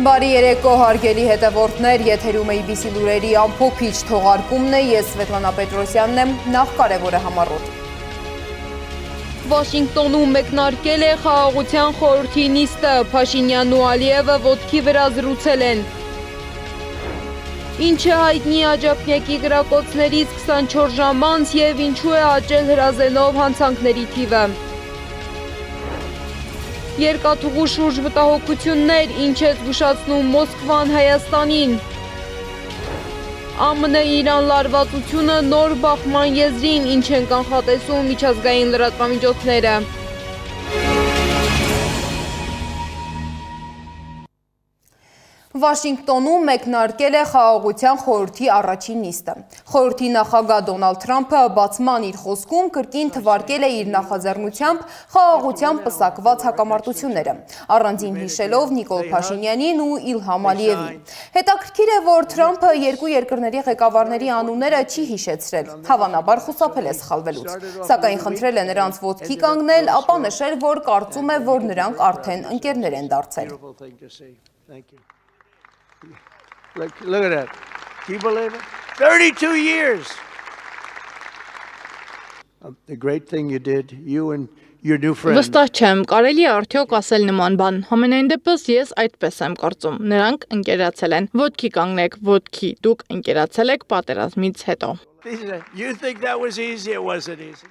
Բարի երեկո հարգելի հետևորդներ, եթերում է IBC լուրերի ամփոփիչ թողարկումն է, ես Սվետլանա Պետրոսյանն եմ, նախ կարևորը համառոտ։ Վաշինգտոնում մեկնարկել է խաղաղության խորհրդի նիստը, Փաշինյանն ու Ալիևը ոտքի վրա զրուցել են։ Ինչ է հայտնի Աջափնյակի գրակոծներից 24 ժամ անց և ինչու է աճել հրազենով հանցանքների թիվը։ Երկաթուղու շուրջ վտահոգություններ, ինչ է զգուշացնում Մոսկվան Հայաստանին։ ԱՄՆ Իրան լարվածությունը նոր բախման եզրին, ինչ են կանխատեսում միջազգային լրատվամիջոցները։ Վաշինգտոնում մեկնարկել է խաղաղության խորհրդի առաջին նիստը։ Խորհրդի նախագահ Դոնալդ Թրամփը բացման իր խոսքում կրկին թվարկել է իր նախաձեռնությամբ խաղաղության պսակված հակամարտությունները, առանձին հիշելով Նիկոլ Փաշինյանին ու Իլհամ Ալիևին։ Հետաքրքիր է, որ Թրամփը երկու երկրների ղեկավարների անունները չի հիշեցրել, հավանաբար խուսափել է սխալվելուց, սակայն խնդրել է նրանց ոտքի կանգնել, ապա նշել, որ կարծում է, որ նրանք արդեն ընկերներ են դարձել։ Look at that. Can you believe it? 32 years. The great thing you did, you and your new friend. Վստահ չեմ, կարելի է արդյոք ասել նման բան։ Համենայն դեպս ես այդպես եմ կարծում։ Նրանք ընկերացել են։ Ոտքի կանգնեք, ոտքի, դուք ընկերացել եք պատերազմից հետո։ You think that was easy? It wasn't easy.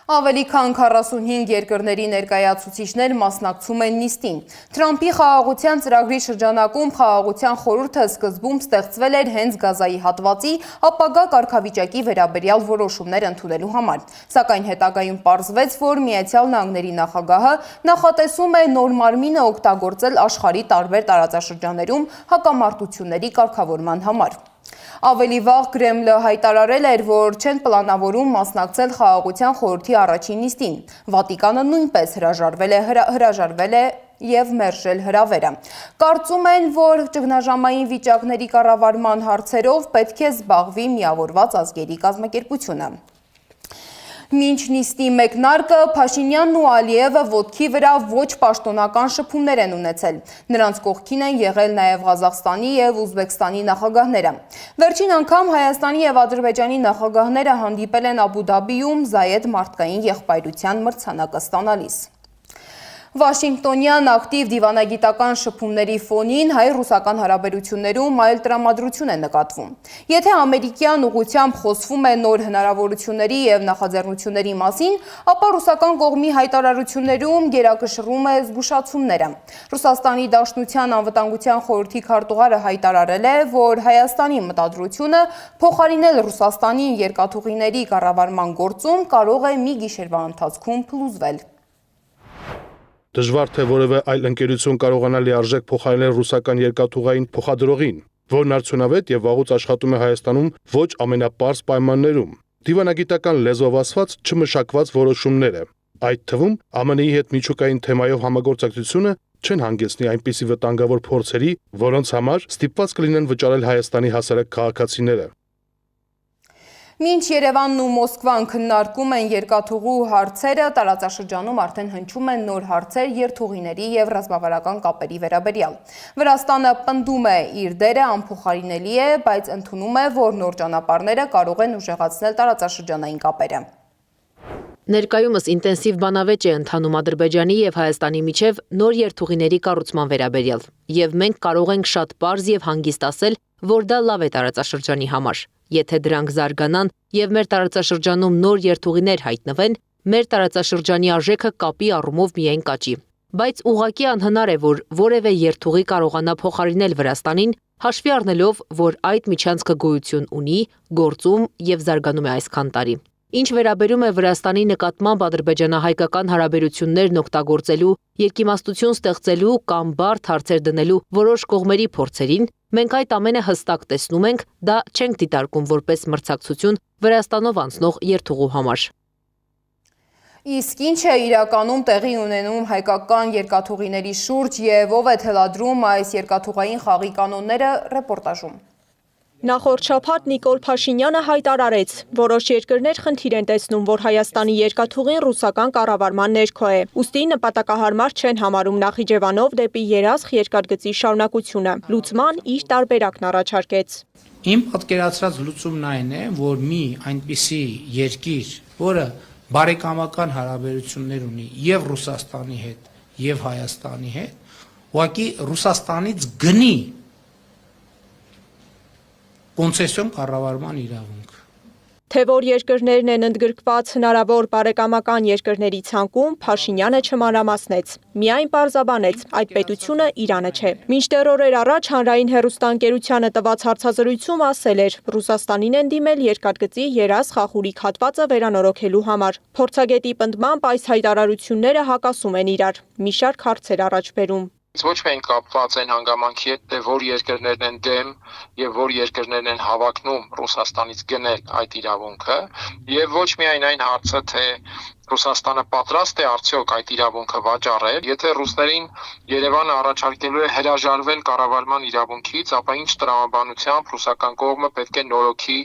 Ավելի քան 45 երկրների ներկայացուցիչներ մասնակցում են նիստին։ Թրամփի խաղաղության ծրագրի շրջանակում խաղաղության խորհուրդը սկզբում ստեղծվել էր հենց Գազայի հատվածի ապագա կարգավիճակի վերաբերյալ որոշումներ ընդունելու համար։ Սակայն հետագայում պարզվեց, որ Միացյալ Նահանգների նախագահը նախատեսում է նոր մարմինը օգտագործել աշխարհի տարբեր տարածաշրջաններում հակամարտությունների կարգավորման համար։ Ավելի վաղ Կրեմլը հայտարարել էր, որ չեն պլանավորում մասնակցել խաղաղության խորհրդի առաջին նիստին։ Վատիկանը նույնպես հրաժարվել է և մերժել հրավերը։ Կարծում են, որ ճգնաժամային վիճակների կառավարման հարցերով պետք է զբաղվի միավորված ազգերի կազմակերպությունը։ Մինչ նիստի մեկնարկը Փաշինյանն ու Ալիևը ոտքի վրա ոչ պաշտոնական շփումներ են ունեցել։ Նրանց կողքին են եղել նաև Ղազախստանի և Ուզբեկստանի նախագահները։ Վերջին անգամ Հայաստանի և Ադրբեջանի նախագահները հանդիպել են Աբու Դաբիում Զայեդ մարդկային եղբայրության մրցանակը ստանալիս։ Վաշինգտոնյան ակտիվ դիվանագիտական շփումների ֆոնին հայ-ռուսական հարաբերություններում այլ տրամադրություն է նկատվում։ Եթե ամերիկյան ուղղությամբ խոսվում է նոր հնարավորությունների և նախաձեռնությունների մասին, ապա ռուսական կողմի հայտարարություններում գերակշռում է զգուշացումները։ Ռուսաստանի Դաշնության անվտանգության խորհրդի քարտուղարը հայտարարել է, որ Հայաստանի մտադրությունը փոխարինել Ռուսաստանին երկաթուղիների կառավարման գործում կարող է մի գիշերվա ընթացքում փլուզվել։ Դժվար թե որևէ այլ ընկերություն կարողանա լիարժեք փոխարինել ռուսական երկաթուղային փոխադրողին, որն արդյունավետ եւ վաղուց աշխատում է Հայաստանում ոչ ամենապարզ պայմաններում։ Դիվանագիտական լեզվով ասված չմշակված որոշումները, այդ թվում ԱՄՆ-ի հետ միջուկային թեմայով համագործակցությունը չեն հանգեցնի այնպիսի վտանգավոր փորձերի, որոնց համար ստիպված կլինեն վճարել Հայաստանի հասարակ քաղաքացիները։ Մինչ Երևանն ու Մոսկվան քննարկում են երկաթուղու հարցերը, տարածաշրջանում արդեն հնչում են նոր հարցեր երթուղիների և ռազմավարական կապերի վերաբերյալ։ Վրաստանը պնդում է իր դերը անփոխարինելի է, բայց ընդունում է, որ նոր ճանապարհները կարող են ուժեղացնել տարածաշրջանային կապերը։ Ներկայումս ինտենսիվ բանավեճ է ընթանում Ադրբեջանի և Հայաստանի միջև նոր երթուղիների կառուցման վերաբերյալ, և մենք կարող ենք շատ պարզ և հանգիստ ասել, որ դա լավ է տարածաշրջանի համար։ Եթե դրանք զարգանան և մեր տարածաշրջանում նոր երթուղիներ հայտնվեն, մեր տարածաշրջանի արժեքը կապի առումով միայն կաճի։ Բայց ուղղակի անհնար է, որ որևէ երթուղի կարողանա փոխարինել Վրաստանին, հաշվի առնելով, որ այդ միջանցքը գոյություն ունի, գործում և զարգանում է այսքան տարի։ Ինչ վերաբերում է Վրաստանի նկատմամբ ադրբեջանահայկական հարաբերություններն օգտագործելու, երկիմաստություն ստեղծելու կամ բարդ հարցեր դնելու որոշ կողմերի փորձերին, մենք այդ ամենը հստակ տեսնում ենք, դա չենք դիտարկում որպես մրցակցություն Վրաստանով անցնող երթուղու համար։ Իսկ ինչ է իրականում տեղի ունենում հայկական երկաթուղիների շուրջ և ով է թելադրում այս երկաթուղային խաղի կանոնները ռեպորտաժում։ Նախորդ շաբաթ Նիկոլ Փաշինյանը հայտարարեց, որոշ երկրներ խնդիր են տեսնում, որ Հայաստանի երկաթուղին ռուսական կառավարման ներքո է։ Ուստի նպատակահարմար չեն համարում Նախիջևանով դեպի Երասխ երկաթգծի շարունակությունը։ Լուծման իր տարբերակն առաջարկեց։ Իմ պատկերացրած լուծումն այն է, որ մի այնպիսի երկիր, որը բարեկամական հարաբերություններ ունի եւ Ռուսաստանի հետ, եւ Հայաստանի հետ, ուղղակի Ռուսաստանից գնի կոնցեսիոն կառավարման իրավունք։ Թե որ երկրներն են ընդգրկված հնարավոր բարեկամական երկրների ցանկում, Փաշինյանը չմանրամասնեց։ Միայն պարզաբանեց, այդ պետությունը Իրանը չէ։ Մինչդեռ օրեր առաջ հանրային հեռուստաընկերությանը տված հարցազրույցում ասել էր, Ռուսաստանին են դիմել երկաթգծի Երասխ աղուրիկ հատվածը վերանորոգելու համար։ Փորձագետի պնդմամբ այս հայտարարությունները հակասում են իրար։ Մի շարք հարցեր առաջ բերում։ Ոչ միայն կապված են հանգամանքի հետ, թե որ երկրներն են դեմ եւ որ երկրներն են հավակնում Ռուսաստանից գնել այդ իրավունքը, եւ ոչ միայն այն հարցը, թե Ռուսաստանը պատրաստ է արդյոք այդ իրավունքը վաճառել, եթե ռուսներին Երևանը առաջարկելու է հրաժարվել կառավարման իրավունքից, ապա ինչ տրամաբանությամբ ռուսական կողմը պետք է նորոգի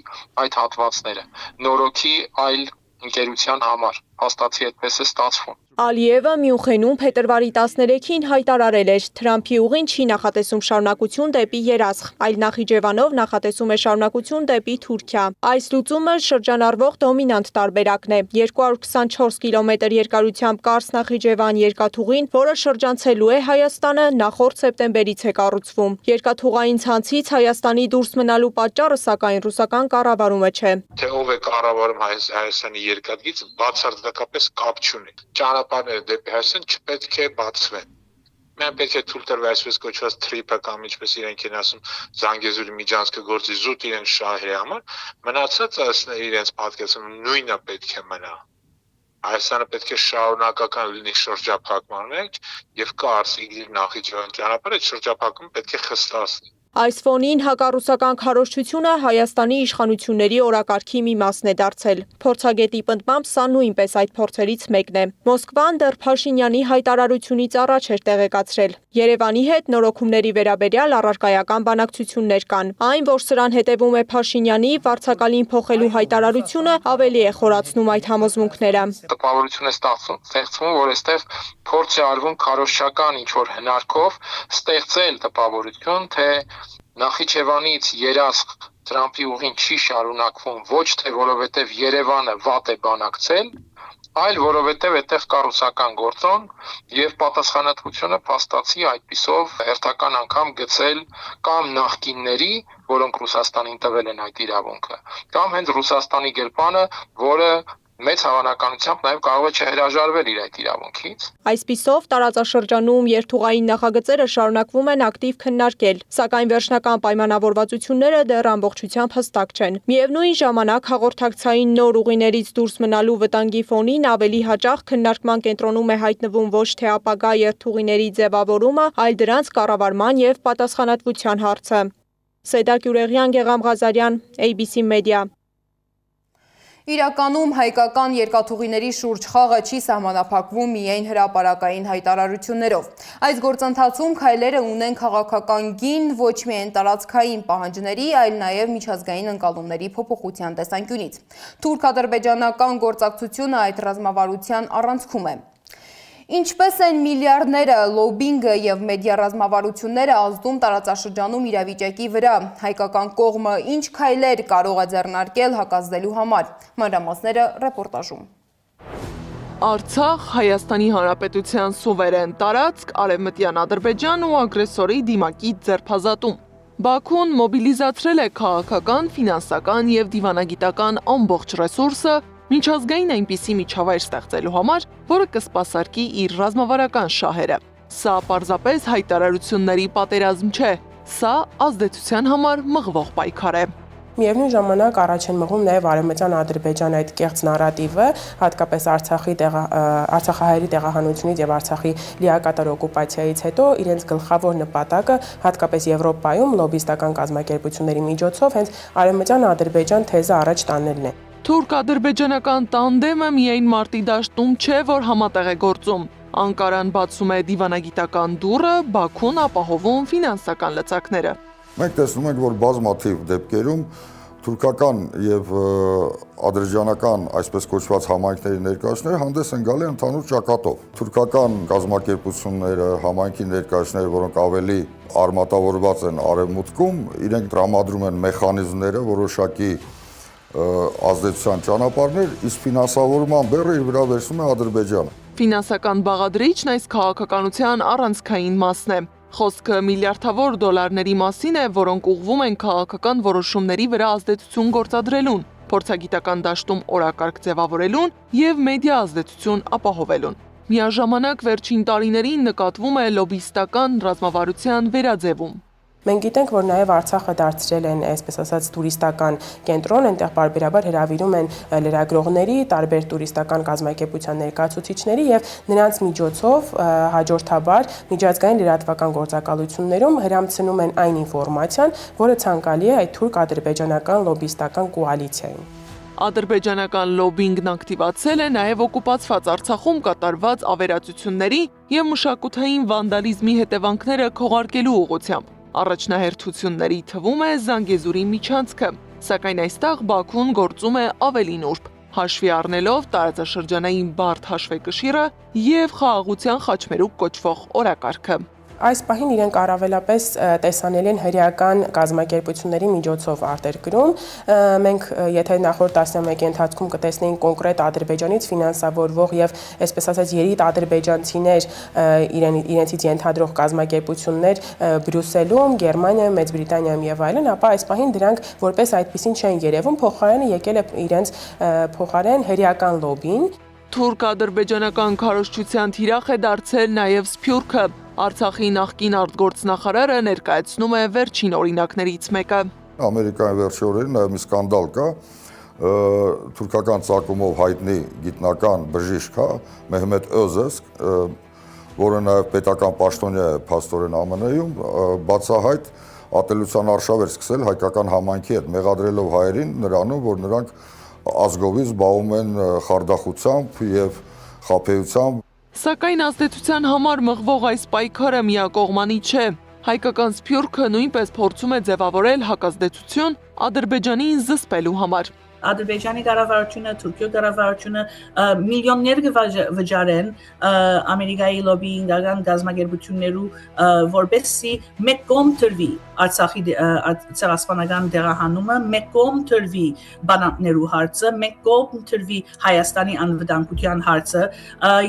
այդ հատվածները, նորոգի այլ ընկերության համար, հաստատի այդպես է ստացվում։ Ալիևը Մյունխենում փետրվարի 13-ին հայտարարել էր, Թրամփի ուղին չի նախատեսում շարունակություն դեպի Երասխ, այլ Նախիջևանով նախատեսում է շարունակություն դեպի Թուրքիա։ Այս լուծումը շրջանառվող դոմինանտ տարբերակն է։ 224 կիլոմետր երկարությամբ Կարս Նախիջևան երկաթուղին, որը շրջանցելու է Հայաստանը, նախորդ սեպտեմբերից է կառուցվում։ Երկաթուղային ցանցից Հայաստանի դուրս մնալու պատճառը սակայն ռուսական կառավարումը չէ։ Թե ով է կառավարում Հայաստանի երկաթգիծ, բացարձակապես կապ չունի։ Ճանապարհները դեպի Հայաստան չպետք է բացվեն։ Մենք պետք է թույլ տրվի այսպես կոչված թրիփը կամ ինչպես իրենք են ասում Զանգեզուրի միջանցքը գործի զուտ իրենց շահերի համար, մնացածը իրենց պատկերացնում նույնը պետք է մնա։ Հայաստանը պետք է շարունակական լինի շրջափակման մեջ եւ Կարս Իգիր Նախիջևան ճանապարհը շրջափակումը պետք է խստացնի։ Այս ֆոնին հակառուսական քարոզչությունը Հայաստանի իշխանությունների օրակարգի մի մասն է դարձել։ Փորձագետի պնդմամբ սա նույնպես այդ փորձերից մեկն է։ Մոսկվան դեռ Փաշինյանի հայտարարությունից առաջ էր տեղեկացրել։ Երևանի հետ նորոգումների վերաբերյալ առարկայական բանակցություններ կան։ Այն, որ սրան հետևում է Փաշինյանի վարձակալին փոխելու հայտարարությունը, ավելի է խորացնում այդ համոզմունքները։ Տպավորություն է ստեղծվում, որ այստեղ փորձ է արվում քարոզչական ինչ-որ հնարքով ստեղծել տպավորություն, թե Նախիջևանից Երասխ Թրամփի ուղին չի շարունակվում ոչ թե որովհետև Երևանը վատ է բանակցել, այլ որովհետև այդտեղ կա ռուսական գործոն եւ պատասխանատվությունը փաստացի այդպիսով հերթական անգամ գցել կամ նախկինների, որոնք Ռուսաստանին տվել են այդ իրավունքը, կամ հենց Ռուսաստանի գերպանը, որը մեծ հավանականությամբ նաև կարող է չհրաժարվել իր այդ իրավունքից։ Այսպիսով տարածաշրջանում երթուղային նախագծերը շարունակվում են ակտիվ քննարկել, սակայն վերջնական պայմանավորվածությունները դեռ ամբողջությամբ հստակ չեն։ Միևնույն ժամանակ հաղորդակցային նոր ուղիներից դուրս մնալու վտանգի ֆոնին ավելի հաճախ քննարկման կենտրոնում է հայտնվում ոչ թե ապագա երթուղիների ձևավորումը, այլ դրանց կառավարման եւ պատասխանատվության հարցը։ Սեդա Գյուրեղյան, Գեգամ Ղազարյան, ABC Media։ Իրականում հայկական երկաթուղիների շուրջ խաղը չի սահմանափակվում միայն հրապարակային հայտարարություններով։ Այս գործընթացում քայլերը ունեն քաղաքական գին ոչ միայն տարածքային պահանջների, այլ նաև միջազգային ընկալումների փոփոխության տեսանկյունից։ Թուրք-ադրբեջանական գործակցությունը այդ ռազմավարության առանցքում է։ Ինչպես են միլիարդները, լոբինգը եւ մեդիա ռազմավարությունները ազդում տարածաշրջանում իրավիճակի վրա, հայկական կողմը ինչ քայլեր կարող է ձեռնարկել հակազդելու համար։ Մանրամասները ռեպորտաժում։ Արցախ, Հայաստանի Հանրապետության սուվերեն տարածք, Արևմտյան Ադրբեջան ու ագրեսորի դիմակից ձերբազատում։ Բաքուն մոբիլիզացրել է քաղաքական, ֆինանսական եւ դիվանագիտական ամբողջ ռեսուրսը միջազգային այնպիսի միջավայր ստեղծելու համար, որը կսպասարկի իր ռազմավարական շահերը։ Սա պարզապես հայտարարությունների պատերազմ չէ, սա ազդեցության համար մղվող պայքար է։ Միևնույն ժամանակ առաջ են մղում նաև Արևմտյան Ադրբեջան այդ կեղծ նարատիվը, հատկապես Արցախահայերի տեղահանությունից եւ Արցախի լիակատար օկուպացիայից հետո իրենց գլխավոր նպատակը հատկապես Եվրոպայում լոբիստական կազմակերպությունների միջոցով հենց Արևմտյան Ադրբեջան թեզը առաջ տանելն է։ Թուրք-ադրբեջանական տանդեմը միայն մարտի դաշտում չէ, որ համատեղ է գործում։ Անկարան բացում է դիվանագիտական դուռը, Բաքուն ապահովում ֆինանսական լծակները։ Մենք տեսնում ենք, որ բազմաթիվ դեպքերում թուրքական եւ ադրբեջանական այսպես կոչված համայնքների ներկայացուցիչները հանդես են գալի ընդհանուր ճակատով։ Թուրքական կազմակերպությունները, համայնքի ներկայացուցիչները, որոնք ավելի արմատավորված են արևմուտքում, իրենք տրամադրում են մեխանիզմները, որոշակի ազդեցության ճանապարհներ, իսկ ֆինանսավորման բեռը իր վրա վերցնում է Ադրբեջանը։ Ֆինանսական բաղադրիչն այս քաղաքականության առանցքային մասն է։ Խոսքը միլիարդավոր դոլարների մասին է, որոնք ուղղվում են քաղաքական որոշումների վրա ազդեցություն գործադրելուն, փորձագիտական դաշտում օրակարգ ձևավորելուն եւ մեդիա ազդեցություն ապահովելուն։ Միաժամանակ վերջին տարիներին նկատվում է լոբիստական ռազմավարության վերաձևում։ Մենք գիտենք, որ նաև Արցախը դարձրել են, այսպես ասած, տուրիստական կենտրոն, այնտեղ պարբերաբար հրավիրում են լրագրողների, տարբեր տուրիստական կազմակերպության ներկայացուցիչների եւ նրանց միջոցով հաջորդաբար միջազգային լրատվական գործակալություններում հրամցնում են այն ինֆորմացիան, որը ցանկալի է այդ թուրք-ադրբեջանական լոբիստական կոալիցիային։ Ադրբեջանական լոբինգն ակտիվացել է նաև օկուպացված Արցախում կատարված ավերածությունների եւ մշակութային վանդալիզմի հետևանքները քողարկելու ուղղությամբ։ Առաջնահերթությունների թվում է Զանգեզուրի միջանցքը, սակայն այստեղ Բաքուն գործում է ավելի նուրբ, հաշվի առնելով տարածաշրջանային բարդ հաշվեկշիռը եւ խաղաղության խաչմերուկ կոչվող օրակարգը։ Այս պահին իրենք առավելապես տեսանելի են հրեական կազմակերպությունների միջոցով արտերկրում։ Մենք եթե նախորդ տասնամյակի ընթացքում կտեսնեինք կոնկրետ Ադրբեջանից ֆինանսավորվող եւ այսպես ասած երիտ ադրբեջանցիներ իրենցից ենթադրող կազմակերպություններ Բրյուսելում, Գերմանիայում, Մեծ Բրիտանիայում եւ այլն, ապա այս պահին դրանք որպես այդպեսին չեն երևում, փոխարենը եկել է իրենց փոխարեն հրեական լոբին։ Թուրք-ադրբեջանական քարոզչության թիրախ է դարձել նաև Սփյուռքը։ Արցախի նախկին արտգործնախարարը ներկայացնում է վերջին օրինակներից մեկը։ Ամերիկայի վերջի օրերին նաև մի սկանդալ կա, թուրքական ծագումով հայտնի գիտնական բժիշկ, Մեհմեդ Özözk, որը նաև պետական պաշտոնյա է փաստորեն ԱՄՆ-ում, բացահայտ ատելության արշավ էր սկսել հայկական համայնքի հետ, մեղադրելով հայերին նրանով, որ նրանք ազգովից զբաղվում են խարդախությամբ եւ խաբեությամբ։ Սակայն ազդեցության համար մղվող այս պայքարը միակողմանի չէ։ Հայկական Սփյուռքը նույնպես փորձում է ձևավորել հակազդեցություն Ադրբեջանին զսպելու համար։ Ադրբեջանի կառավարությունը, Թուրքիո կառավարությունը միլիոններ կվճարեն Ամերիկայի լոբիինգական գազམ་ագերբություններու, որպեսզի մեկ կողմ դրվի Արցախի ցեղասպանական դեղահանումը, մեկ կողմ դրվի բանակներու հարցը, մեկ կողմ դրվի Հայաստանի անվտանգության հարցը,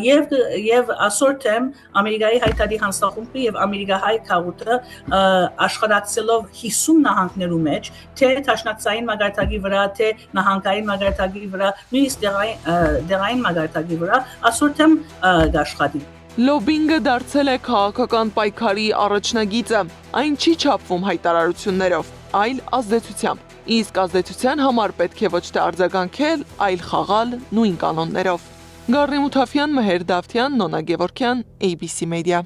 եւ ասորտեմ Ամերիկայի հայտարարի հանձնախումբը եւ ամերիկահայ քաղուտը աշխատակցելով 50 նահանգներու մեջ, թե տաշնակցային մագարտակի վրա, թե նահանգային մագարտակի վրա, նույնիսկ դեղային մագարտակի վրա, ասորտեմ գաշխատի։ Լոբինգը դարձել է քաղաքական պայքարի առաջնագիծը, այն չի չափվում հայտարարություններով, այլ ազդեցությամբ։ Իսկ ազդեցության համար պետք է ոչ թե արձագանքել, այլ խաղալ նույն կանոններով։ Գառնի Մութաֆյան, Մեհեր Դավթյան, Նոնա Գևորգյան, ABC Media։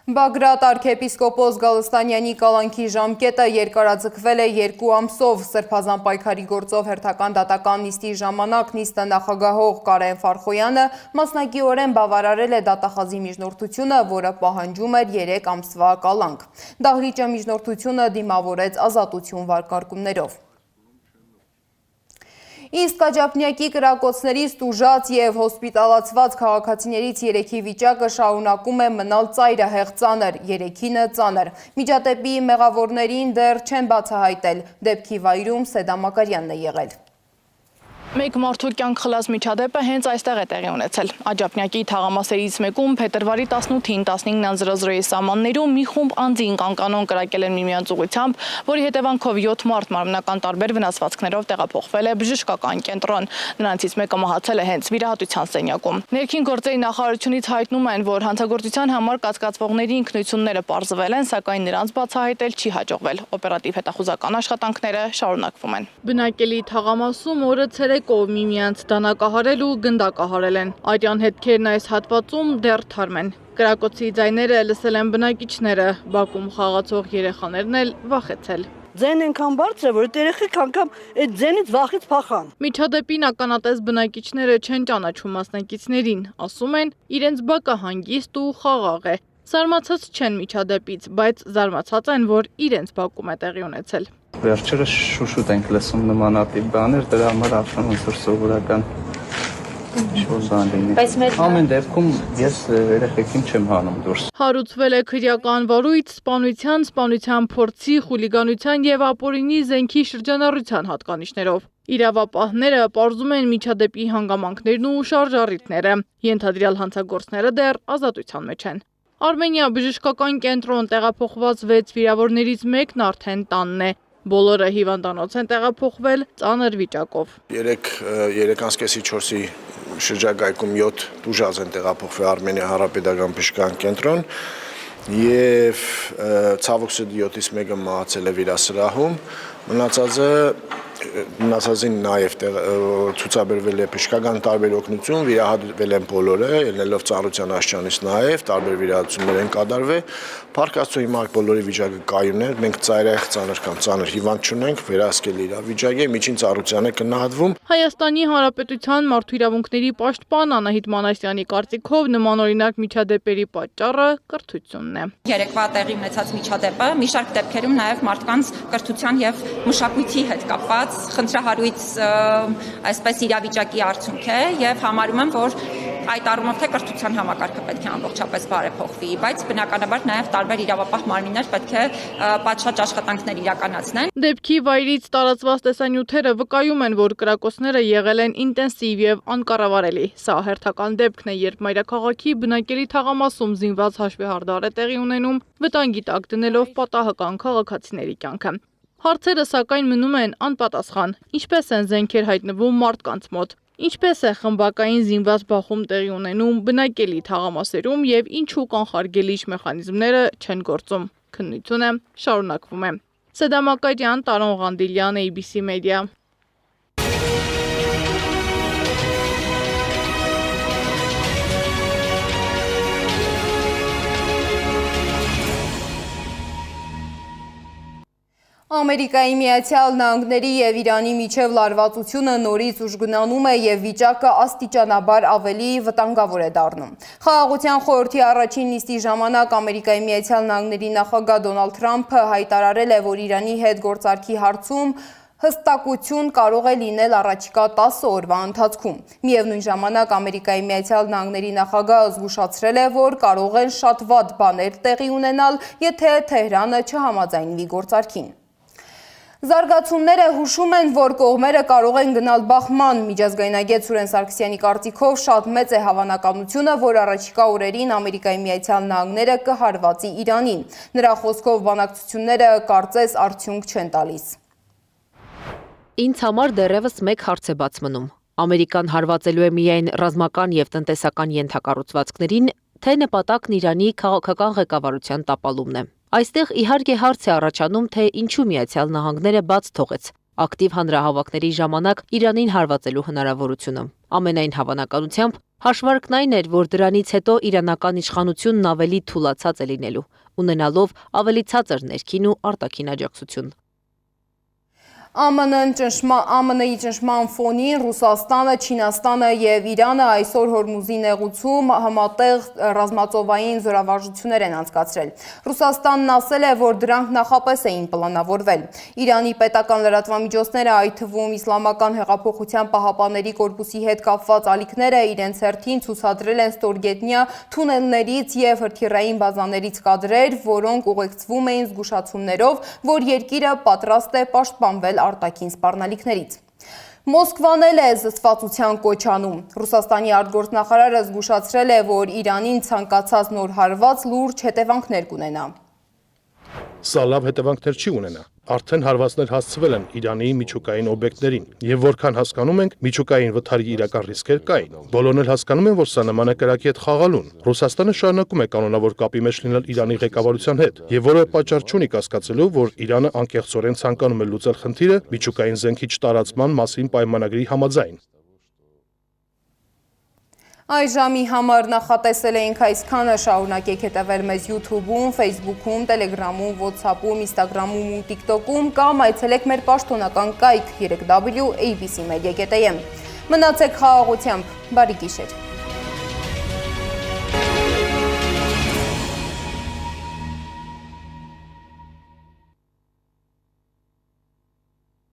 Բագրատ arքեպիսկոպոս Գալստանյանի կալանքի ժամկետը երկարաձգվել է 2 ամսով։ Սրբազան պայքարի գործով հերթական դատական նիստի ժամանակ նիստը նախագահող Կարեն Ֆարխոյանը մասնակիորեն բավարարել է դատախազի միջնորդությունը, որը պահանջում էր 3 ամսվա կալանք։ Դահլիճը միջնորդությունը դիմավորեց ազատություն վարկարկումներով։ Իսկ Կաջապնյակի կրակոցներից տուժած եւ հոսպիտալացված քաղաքացիներից 3-ի վիճակը շարունակում է մնալ ծայրահեղ ծանր, 3-ինը ծանր։ Միջադեպի մեղավորներին դեռ չեն բացահայտել, դեպքի վայրում Սեդա Մակարյանն է եղել։ Մեկ մարդու կյանք խլած միջադեպը հենց այստեղ է տեղի ունեցել։ Աջափնյակի թաղամասերից մեկում փետրվարի 18-ին 15:00-ի սահմաններում մի խումբ անձինք անկանոն կրակել են միմյանց ուղղությամբ, որի հետևանքով 7 մարդ մարմնական տարբեր վնասվածքներով տեղափոխվել է բժշկական կենտրոն։ Նրանցից մեկը մահացել է հենց վիրահատության սենյակում։ Ներքին գործերի նախարարությունից հայտնում են, որ հանցագործության համար կասկածվողների ինքնությունները պարզվել են, սակայն նրանց բացահայտել չի հաջողվել։ Օպերատիվ հետախուզական աշխատանքները շարունակվում են։ Բնակելի թաղամասում օրը ցերեկով միմյանց դանակահարել ու գնդակահարել են։ Արյան հետքերն այս հատվածում դեռ թարմ են։ Կրակոցի ձայները լսել են բնակիչները, բակում խաղացող երեխաներն էլ վախեցել։ ձեն այնքան բարձր է, որ այդ երեխեք անգամ այդ ձենից վախից փախան։ Միջադեպին ականատես բնակիչները չեն ճանաչում մասնակիցներին, ասում են, իրենց բակը հանգիստ ու խաղաղ է։ Զարմացած չեն միջադեպից, բայց զարմացած են, որ իրենց բակում է տեղի ունեցել։ Վերջերս շուշուտ ենք լսում նմանատիպ բաներ, դրա համար ասում ոնց որ սովորական ինչ-որ բան լինի։ Ամեն դեպքում ես երեխեքին չեմ հանում դուրս։ Հարուցվել է քրեական վարույթ, սպանության փորձի, խուլիգանության եւ ապօրինի զենքի շրջանառության հատկանիշներով։ Իրավապահները պարզում են միջադեպի հանգամանքներն ու շարժառիթները։ Ենթադրյալ հանցագործները դեռ ազատության մեջ են։ Արմենիա բժշկական կենտրոն տեղափոխված 6 վիրավորներից մեկն արդեն տանն է։ Բոլորը հիվանդանոց են տեղափոխվել ծանր վիճակով։ 3.5-4-ի շրջագայքում 7 տուժած են տեղափոխվել Արմենիա Հանրապետական բժշկական կենտրոն եւ ցավոք սրտի 7-ից մեկը մահացել է վիրասրահում, մնացածին նաև ցուցաբերվել է բժշկական տարբեր օգնություն, վիրահատվել են բոլորը, ելնելով ծառայության աշճանից նաև տարբեր վիրահատություններ են կատարվել։ Փառք Աստծո, հիմա բոլորի վիճակը կայուն է, մենք ծայրահեղ ծանր կամ ծանր հիվանդ չունենք, վերահսկել իրավիճակը, միջին ծառայության է գնահատվում։ Հայաստանի Հանրապետության մարդու իրավունքների պաշտպան Անահիտ Մանասյանի կարծիքով նմանօրինակ միջադեպերի պատճառը կրթությունն է։ Երեկվա տեղի ունեցած միջադեպը մի շարք դեպքերում նաև մարդկանց կրթության եւ մշակույթի հետ կապված խնդրահարույց այսպես իրավիճակի արդյունք է եւ համարում եմ, որ այդ առումով թե կրթության համակարգը պետք է ամբողջապես բարեփոխվի, բայց բնականաբար նաև տարբեր իրավապահ մարմիններ պետք է պատշաճ աշխատանքներ իրականացնեն։ Դեպքի վայրից տարածված տեսանյութերը վկայում են, որ կրակոցները եղել են ինտենսիվ եւ անկառավարելի։ Սա հերթական դեպքն է, երբ մայրաքաղաքի բնակելի թաղամասում զինված հաշվեհարդար է տեղի ունենում, վտանգի տակ դնելով պատահական քաղաքացիների կյանքը։ Հարցերը սակայն մնում են անպատասխան։ Ինչպես են զենքեր հայտնվում մարդկանց մոտ։ Ինչպես է խմբակային զինված բախում տեղի ունենում բնակելի թաղամասերում եւ ինչու կանխարգելիչ մեխանիզմները չեն գործում։ Քննությունը շարունակվում է։ Սեդամ Ակարյան, Տարոն Ղանդիլյան, ABC Media։ Ամերիկայի Միացյալ Նահանգների եւ Իրանի միջև լարվածությունը նորից ուժգնանում է եւ վիճակը աստիճանաբար ավելի վտանգավոր է դառնում։ Խաղաղության խորհրդի առաջին նիստի ժամանակ Ամերիկայի Միացյալ Նահանգների նախագահ Դոնալդ Թրամփը հայտարարել է, որ Իրանի հետ գործարքի հարցում հստակություն կարող է լինել առաջիկա 10 օրվա ընթացքում։ Միևնույն ժամանակ Ամերիկայի Միացյալ Նահանգների նախագահը զգուշացրել է, որ կարող են շատ վատ բաներ տեղի ունենալ, եթե Թեհրանը չհամաձայնվի գործարքին։ Զարգացումները հուշում են, որ կողմերը կարող են գնալ բախման։ Միջազգայնագետ Սուրեն Սարգսյանի կարծիքով շատ մեծ է հավանականությունը, որ առաջիկա օրերին Ամերիկայի Միացյալ Նահանգները կհարվածի Իրանին։ Նրա խոսքով բանակցությունները կարծես արդյունք չեն տալիս։ Ինձ համար դեռևս մեկ հարց է բաց մնում։ Ամերիկան հարվածելու է միայն ռազմական եւ տնտեսական ենթակառուցվածքներին, թե նպատակն Իրանի քաղաքական ղեկավարության տապալումն է։ Այստեղ իհարկե հարց է առաջանում, թե ինչու Միացյալ Նահանգները բաց թողեց ակտիվ հանրահավաքների ժամանակ Իրանին հարվածելու հնարավորությունը։ Ամենայն հավանականությամբ հաշվարկն այն էր, որ դրանից հետո իրանական իշխանությունն ավելի թուլացած է լինելու, ունենալով ավելի ցածր ներքին ու արտաքին աջակցություն։ ԱՄՆ-ի ճնշման ֆոնին Ռուսաստանը, Չինաստանը եւ Իրանը այսօր Հորմուզի նեղուցում համատեղ ռազմածովային զորավարժություններ են անցկացրել։ Ռուսաստանն ասել է, որ դրանք նախապես էին պլանավորվել։ Իրանի պետական լրատվամիջոցները, այդ թվում Իսլամական հեղափոխության պահապանների կորպուսի հետ կապված ալիքները իրենց հերթին ցուցադրել են ստորգետնյա թունելներից եւ հրթիռային բազաներից կադրեր, որոնք ուղեկցվում էին զգուշացումներով, որ երկիրը պատրաստ է պաշտպանվել արտաքին սպառնալիքներից։ Մոսկվան էլ է զսպվածության կոչ անում։ Ռուսաստանի արտգործնախարարը զգուշացրել է, որ Իրանին ցանկացած նոր հարված լուրջ հետևանքներ կունենա։ Սա լավ հետևանքներ չի ունենա։ Արդեն հարվածներ հասցվել են Իրանի միջուկային օբյեկտներին, եւ որքան հասկանում ենք, միջուկային վթարի իրական ռիսկեր կային։ Բոլորն էլ հասկանում են, որ սա նման է կրակի հետ խաղալուն։ Ռուսաստանը շարունակում է կանոնավոր կապի մեջ լինել Իրանի ղեկավարության հետ, եւ որևէ պատճառ չունի կասկածելու, որ Իրանը անկեղծորեն ցանկանում է լուծել խնդիրը միջուկային զենքի չտարածման մասին պայմանագրի համաձայն։ Այս ժամի համար նախատեսել էինք այսքանը, շարունակեք հետևել մեզ YouTube-ում, Facebook-ում, Telegram-ում, WhatsApp-ում, Instagram-ում ու TikTok-ում կամ այցելեք մեր պաշտոնական կայք 3w.abc.media.am։ Մնացեք խաղաղությամբ, բարի գիշեր։